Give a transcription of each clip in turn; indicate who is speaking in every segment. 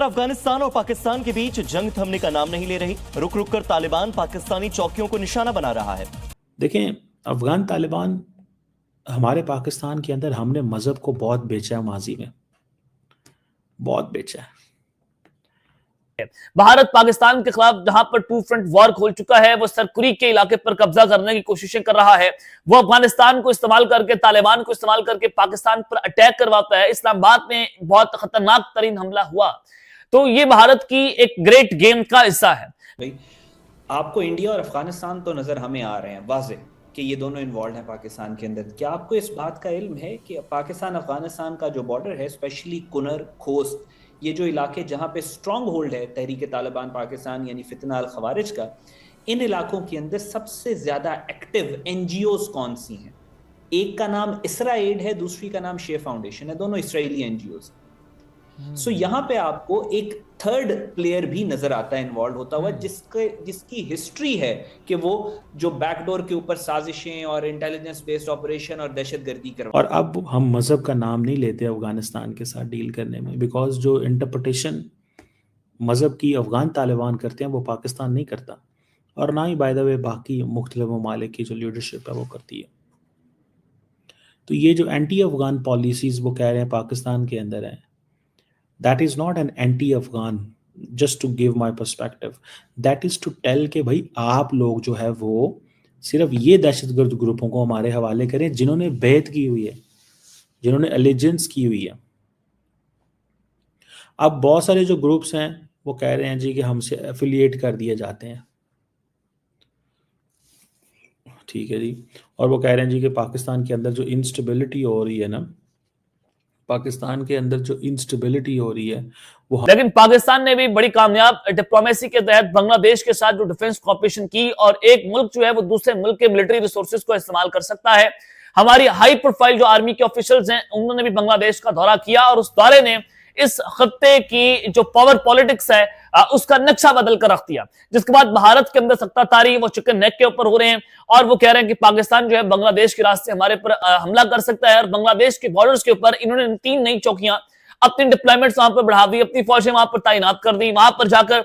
Speaker 1: अफगानिस्तान और पाकिस्तान के बीच जंग थमने का नाम नहीं ले रही। रुक रुक कर तालिबान पाकिस्तानी चौकियों को निशाना बना रहा है।
Speaker 2: देखें, अफगान तालिबान हमारे पाकिस्तान के अंदर हमने मजहब को बहुत बेचा है, माजी में बहुत बेचा है।
Speaker 3: भारत पाकिस्तान के खिलाफ जहां पर टू फ्रंट वॉर खोल चुका है, वो सरकुरी के इलाके पर कब्जा करने की कोशिशें कर रहा है। वो अफगानिस्तान को इस्तेमाल करके, तालिबान को इस्तेमाल करके पाकिस्तान पर अटैक करवाता है। इस्लामाबाद में बहुत खतरनाक तरीन हमला हुआ, तो ये भारत की एक ग्रेट गेम का हिस्सा है।
Speaker 4: भाई, आपको इंडिया और अफगानिस्तान तो नजर हमें आ रहे हैं वाज़े कि ये दोनों इन्वॉल्व हैं पाकिस्तान के अंदर। क्या आपको इस बात का इल्म है कि पाकिस्तान अफगानिस्तान का जो बॉर्डर है, स्पेशली कुनर, खोस्त, ये जो इलाके जहाँ पे स्ट्रॉन्ग होल्ड है तहरीक तालिबान पाकिस्तान यानी फितना अल खवारिज का, इन इलाकों के अंदर सबसे ज़्यादा एक्टिव NGOs कौन सी हैं? एक का नाम इसरा एड है, दूसरी का नाम शेर फाउंडेशन है, दोनों इसराइली NGOs। सो यहाँ पे आपको एक थर्ड प्लेयर भी नजर आता है इन्वॉल्व होता हुआ, जिसकी हिस्ट्री है कि वो जो बैकडोर के ऊपर साजिशें और इंटेलिजेंस बेस्ड ऑपरेशन और दहशतगर्दी करवा।
Speaker 2: और अब हम मजहब का नाम नहीं लेते अफगानिस्तान के साथ डील करने में, बिकॉज जो इंटरप्रटेशन मजहब की अफगान तालिबान करते हैं वो पाकिस्तान नहीं करता, और ना ही बाय द वे बाकी मुख्तलिफ ममालिक की जो लीडरशिप है वो करती है। तो ये जो एंटी अफगान पॉलिसीज वो कह रहे हैं पाकिस्तान के अंदर है, that is not an anti-Afghan, just to give my perspective, that is to tell कि भाई आप लोग जो है वो सिर्फ ये दहशतगर्द ग्रुपों को हमारे हवाले करें जिन्होंने बैत की हुई है, जिन्होंने एलिजेंस की हुई है। अब बहुत सारे जो ग्रुप्स हैं वो कह रहे हैं जी कि हमसे एफिलिएट कर दिए जाते हैं, ठीक है जी, और वो कह रहे हैं जी कि पाकिस्तान के अंदर जो इंस्टेबिलिटी हो रही है ना, पाकिस्तान के अंदर जो इंस्टेबिलिटी हो रही है वो,
Speaker 3: लेकिन पाकिस्तान ने भी बड़ी कामयाब डिप्लोमेसी के तहत बांग्लादेश के साथ जो डिफेंस कॉपरेशन की, और एक मुल्क जो है वो दूसरे मुल्क के मिलिट्री रिसोर्सेज को इस्तेमाल कर सकता है। हमारी हाई प्रोफाइल जो आर्मी के ऑफिशियल्स हैं उन्होंने भी बांग्लादेश का दौरा किया, और उस दौरे ने इस खत्ते की जो पावर पॉलिटिक्स है उसका नक्शा बदल कर रख दिया, जिसके बाद भारत के अंदर सत्ताधारी वो चिकन नेक के ऊपर हो रहे हैं, और वो कह रहे हैं कि पाकिस्तान जो है बांग्लादेश के रास्ते हमारे पर हमला कर सकता है। और बांग्लादेश के बॉर्डर्स के ऊपर इन्होंने 3 नई चौकियां, अपनी डिप्लॉयमेंट्स वहां पर बढ़ा दी, अपनी फौजें वहां पर तैनात कर दी, वहां पर जाकर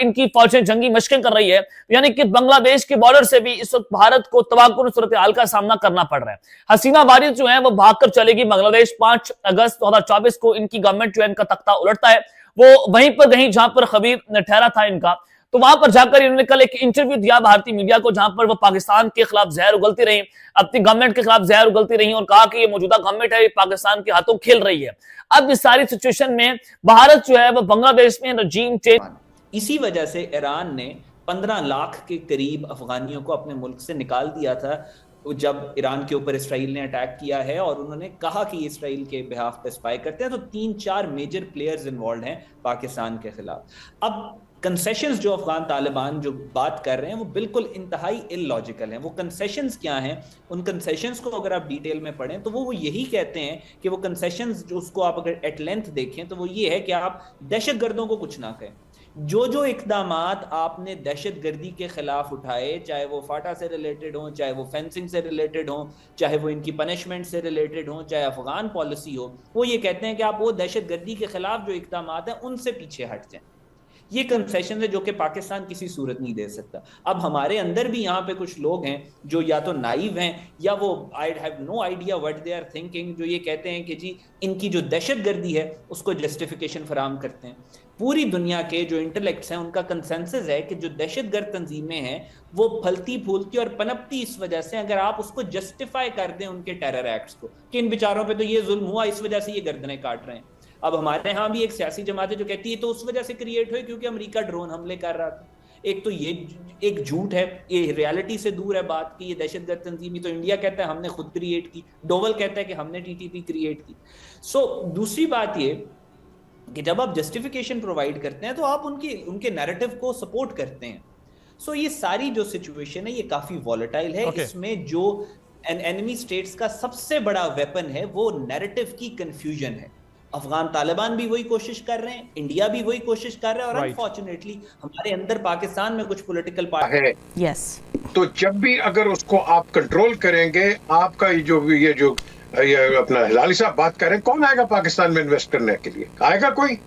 Speaker 3: इनकी फौजें जंगी मशकें कर रही है। यानी कि बांग्लादेश के बॉर्डर से भी इस वक्त भारत को तबाहकुन सूरत हाल का सामना करना पड़ रहा है। हसीना वारिस जो है वो भागकर चलेगी बांग्लादेश। 5 अगस्त 2024 को इनकी गवर्नमेंट जो है इनका तख्ता उलटता है, वो वहीं पर कहीं जहां पर खबीर ठहरा था इनका, तो वहां पर जाकर इन्होंने कल एक इंटरव्यू दिया भारतीय मीडिया को, जहां पर वो पाकिस्तान के खिलाफ जहर उगलती रही, अपनी गवर्नमेंट के खिलाफ जहर उगलती रही, और कहा कि ये मौजूदा गवर्नमेंट है, ये पाकिस्तान के हाथों खेल रही है। अब इस सारी सिचुएशन में भारत जो है वो बांग्लादेश में रजीम चेंज,
Speaker 4: इसी वजह से ईरान ने 15 लाख के करीब अफगानियों को अपने मुल्क से निकाल दिया था जब ईरान के ऊपर इसराइल ने अटैक किया है, और उन्होंने कहा कि इसराइल के बिहाफ पे स्पाई करते हैं। तो 3-4 मेजर प्लेयर्स इन्वॉल्व हैं पाकिस्तान के खिलाफ। अब कंसेशंस जो अफगान तालिबान जो बात कर रहे हैं वो बिल्कुल इंतहाई इलॉजिकल हैं। वो कंसेशंस क्या हैं? उन कंसेशंस को अगर आप डिटेल में पढ़ें तो वो यही कहते हैं कि वो कंसेशंस जो उसको आप अगर एट लेंथ देखें तो वो ये है कि आप दहशतगर्दों को कुछ ना कहें। जो इकदामात आपने दहशतगर्दी के खिलाफ उठाए, चाहे वो फाटा से रिलेटेड हो, चाहे वो फेंसिंग से रिलेटेड हो, चाहे वो इनकी पनिशमेंट से रिलेटेड हो, चाहे अफगान पॉलिसी हो, वो ये कहते हैं कि आप वो दहशतगर्दी के खिलाफ जो इकदामात हैं उनसे पीछे हट जाएं। ये कंसेशन है जो कि पाकिस्तान किसी सूरत नहीं दे सकता। अब हमारे अंदर भी यहाँ पे कुछ लोग हैं जो या तो नाइव हैं या वो I have no idea what they are thinking, जो ये कहते हैं कि जी इनकी जो दहशतगर्दी है उसको जस्टिफिकेशन फराम करते हैं। पूरी दुनिया के जो इंटेलेक्ट्स हैं उनका कंसेंसस है कि जो दहशतगर्द तंजीमें हैं वो फलती फूलती और पनपती इस वजह से, अगर आप उसको जस्टिफाई कर दें उनके टेरर एक्ट्स को कि इन बेचारों पे तो ये जुल्म हुआ, इस वजह से ये गर्दनें काट रहे हैं। अब हमारे यहाँ भी एक सियासी जमात है जो कहती है तो उस वजह से क्रिएट हुए क्योंकि अमेरिका ड्रोन हमले कर रहा था। एक तो ये एक झूठ है, ये रियलिटी से दूर है बात की। ये दहशतगर्द तंजीम तो इंडिया कहता है हमने खुद क्रिएट की, डोवल कहता है कि हमने टीटीपी क्रिएट की। सो दूसरी बात ये कि जब आप जस्टिफिकेशन प्रोवाइड करते हैं तो आप उनके नैरेटिव को सपोर्ट करते हैं। सो ये सारी जो सिचुएशन है ये काफी वॉलेटाइल है। इसमें जो एनिमी स्टेट्स का सबसे बड़ा वेपन है वो नैरेटिव की कंफ्यूजन है। अफगान तालिबान भी वही कोशिश कर रहे हैं, इंडिया भी वही कोशिश कर रहा है, और अनफॉर्चुनेटली हमारे अंदर पाकिस्तान में कुछ पॉलिटिकल पार्टी
Speaker 5: है।
Speaker 6: यस,
Speaker 5: तो जब भी अगर उसको आप कंट्रोल करेंगे, आपका ये जो अपना हिलाली साहब बात कर रहे हैं, कौन आएगा पाकिस्तान में इन्वेस्ट करने के लिए? आएगा कोई?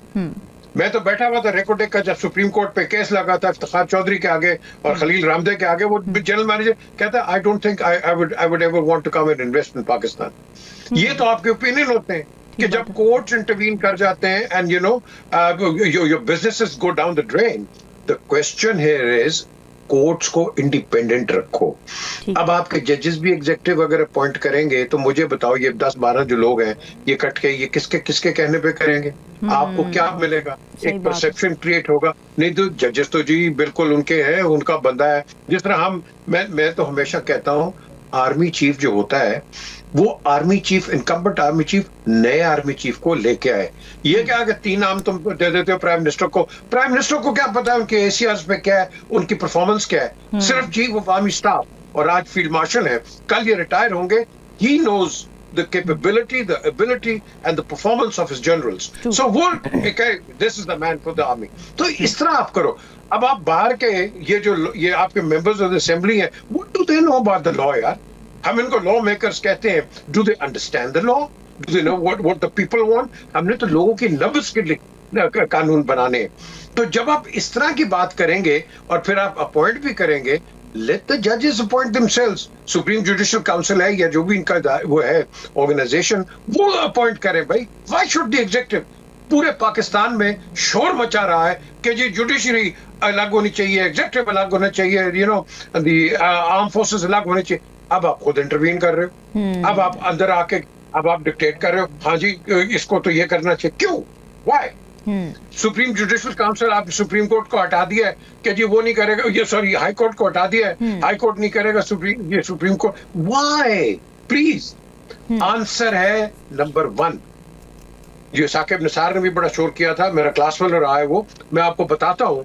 Speaker 5: मैं तो बैठा हुआ था रेकोटेक का, जब सुप्रीम कोर्ट पे केस लगा था इफ्तिखार चौधरी के आगे और खलील रामदे के आगे, वो जनरल मैनेजर कहता है I don't think I would ever want to come and invest in Pakistan. ये तो आपके ओपिनियन होते हैं कि जब कोर्ट्स इंटरवीन कर जाते हैं and you know your businesses go down the drain. The question here is courts को इंडिपेंडेंट रखो। अब आपके जजेस भी एग्जेक्टिव अगर अपॉइंट करेंगे तो मुझे बताओ, ये 10-12 जो लोग हैं ये कट के ये किसके किसके कहने पे करेंगे? आपको क्या मिलेगा? एक परसेप्शन क्रिएट होगा। नहीं तो जजेस तो जी बिल्कुल उनके हैं, उनका बंदा है। जिस तरह मैं तो हमेशा कहता हूँ, आर्मी चीफ जो होता है वो army chief, incumbent army chief नए आर्मी चीफ को लेके आए। ये क्या कि 3 नाम तुम दे देते हो प्राइम मिनिस्टर को, प्राइम मिनिस्टर को क्या पता है उनके एसीआर्स पे क्या है, उनकी परफॉर्मेंस क्या है? सिर्फ चीफ ऑफ आर्मी स्टाफ और आज फील्ड मार्शल है, कल ये रिटायर होंगे। He knows the capability, the ability and the performance of his generals. So this is the man for the army. तो इस तरह आप करो। अब आप बाहर के ये आपके members of the assembly हैं, what do they know about the law यार? हम इनको लॉ मेकर्स कहते हैं। Do they understand the law? Do they know what the people want? हमने तो लोगों की नब्ज के लिए कानून बनाने हैं। तो जब आप इस तरह की बात करेंगे और फिर आप अपॉइंट भी करेंगे, let the judges appoint themselves. Supreme judicial council है या जो भी इनका वो है ऑर्गेनाइजेशन, वो अपॉइंट करें भाई। Why should the executive? पूरे पाकिस्तान में शोर मचा रहा है कि जी जुडिशरी अलग होनी चाहिए, एग्जीक्यूटिव अलग होना चाहिए, you know the arm forces अलग होनी चाहिए। अब आप खुद इंटरवीन कर रहे हो, अब आप अंदर आके अब आप डिक्टेट कर रहे हो, हाँ जी इसको तो ये करना चाहिए। क्यों? वाई? सुप्रीम जुडिशियल काउंसिल, आप सुप्रीम कोर्ट को हटा दिया है कि जी वो नहीं करेगा, ये सॉरी हाई कोर्ट को हटा दिया है, हाई कोर्ट नहीं करेगा, supreme court. Why? Please answer है नंबर 1। ये साकिब निसार ने भी बड़ा शोर किया था, मेरा क्लास फेलो रहा है वो। मैं आपको बताता हूं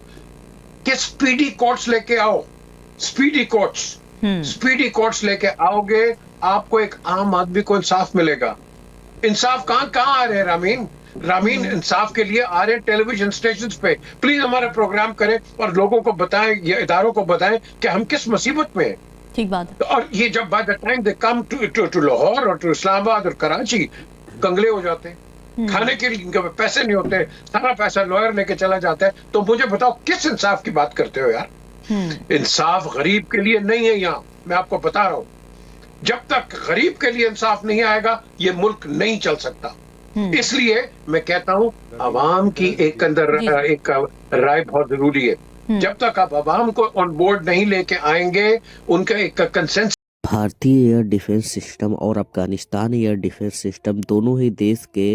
Speaker 5: कि स्पीडी कोर्ट्स लेके आओ, स्पीडी कोर्ट्स लेके आओगे, आपको एक आम आदमी को इंसाफ मिलेगा। इंसाफ कहां आ रहे हैं रामीन इंसाफ के लिए आ रहे हैं टेलीविजन स्टेशंस पे। प्लीज हमारा प्रोग्राम करें और लोगों को बताएं, ये इदारों को बताएं कि हम किस मुसीबत में हैं।
Speaker 6: ठीक बात है।
Speaker 5: और ये जब by the time they come to Lahore और टू इस्लामाबाद और कराची, कंगले हो जाते हैं। खाने के लिए इनके पैसे नहीं होते, सारा पैसा लॉयर लेके चला जाता है। तो मुझे बताओ किस इंसाफ की बात करते हो यार? इंसाफ गरीब के लिए नहीं है यहाँ, मैं आपको बता रहा हूँ। जब तक गरीब के लिए इंसाफ नहीं आएगा ये मुल्क नहीं चल सकता। इसलिए मैं कहता हूँ अवाम की एक अंदर एक राय बहुत जरूरी है। जब तक आप अवाम को ऑन बोर्ड नहीं लेके आएंगे, उनका एक कंसेंसस।
Speaker 7: भारतीय एयर डिफेंस सिस्टम और अफगानिस्तान एयर डिफेंस सिस्टम दोनों ही देश के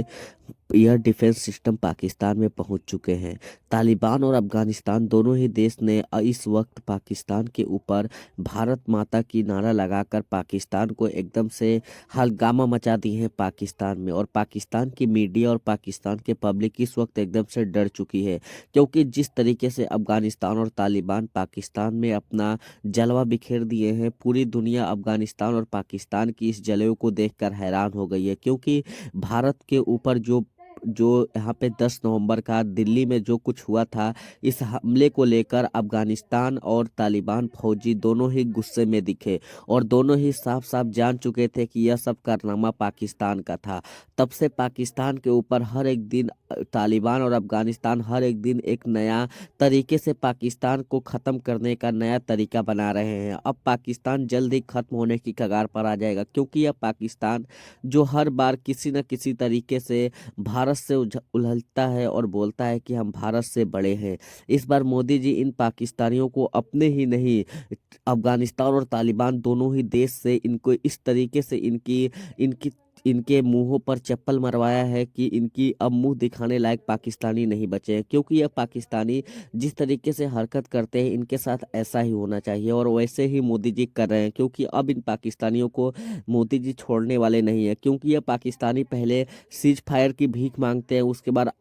Speaker 7: एयर डिफेंस सिस्टम पाकिस्तान में पहुंच चुके हैं। तालिबान और अफगानिस्तान दोनों ही देश ने इस वक्त पाकिस्तान के ऊपर भारत माता की नारा लगाकर पाकिस्तान को एकदम से हंगामा मचा दी है पाकिस्तान में। और पाकिस्तान की मीडिया और पाकिस्तान के पब्लिक इस वक्त एकदम से डर चुकी है, क्योंकि जिस तरीके से अफगानिस्तान और तालिबान पाकिस्तान में अपना जलवा बिखेर दिए हैं, पूरी दुनिया अफगानिस्तान और पाकिस्तान की इस जलवे को देखकर हैरान हो गई है। क्योंकि भारत के ऊपर जो यहाँ पे 10 नवंबर का दिल्ली में जो कुछ हुआ था, इस हमले को लेकर अफगानिस्तान और तालिबान फौजी दोनों ही गुस्से में दिखे और दोनों ही साफ साफ जान चुके थे कि यह सब कारनामा पाकिस्तान का था। तब से पाकिस्तान के ऊपर हर एक दिन तालिबान और अफगानिस्तान हर एक दिन एक नया तरीके से पाकिस्तान को ख़त्म करने का नया तरीका बना रहे हैं। अब पाकिस्तान जल्द ही ख़त्म होने की कगार पर आ जाएगा, क्योंकि यह पाकिस्तान जो हर बार किसी न किसी तरीके से भारत से उलझता है और बोलता है कि हम भारत से बड़े हैं। इस बार मोदी जी इन पाकिस्तानियों को अपने ही नहीं, अफगानिस्तान और तालिबान दोनों ही देश से इनको इस तरीके से इनके मुंहों पर चप्पल मरवाया है कि इनकी अब मुंह दिखाने लायक पाकिस्तानी नहीं बचे हैं। क्योंकि यह पाकिस्तानी जिस तरीके से हरकत करते हैं, इनके साथ ऐसा ही होना चाहिए और वैसे ही मोदी जी कर रहे हैं। क्योंकि अब इन पाकिस्तानियों को मोदी जी छोड़ने वाले नहीं है, क्योंकि यह पाकिस्तानी पहले सीज फायर की भीख मांगते हैं, उसके बाद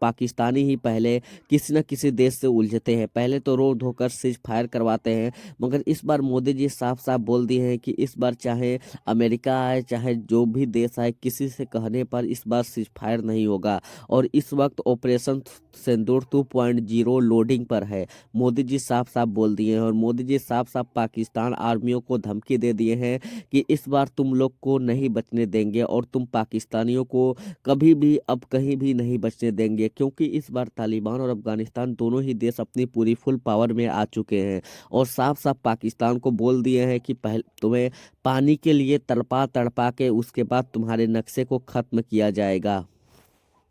Speaker 7: पाकिस्तानी ही पहले किसी न किसी देश से उलझते हैं। पहले तो रो धोकर सीज फायर करवाते हैं, मगर इस बार मोदी जी साफ साफ बोल दिए हैं कि इस बार चाहे अमेरिका आए, चाहे जो भी देश देश है, किसी से कहने पर इस बार सीज फायर नहीं होगा और इस वक्त ऑपरेशन सिंदूर 2.0 लोडिंग पर है। मोदी जी साफ साफ बोल दिए हैं और मोदी जी साफ साफ पाकिस्तान आर्मियों को धमकी दे दिए हैं कि इस बार तुम लोग को नहीं बचने देंगे और तुम पाकिस्तानियों को कभी भी अब कहीं भी नहीं बचने देंगे, क्योंकि इस बार तालिबान और अफगानिस्तान दोनों ही देश अपनी पूरी फुल पावर में आ चुके हैं और साफ साफ पाकिस्तान को बोल दिए हैं कि पहले तुम्हें पानी के लिए तड़पा तड़पा के उसके बाद तुम्हारे नक्शे को खत्म किया जाएगा।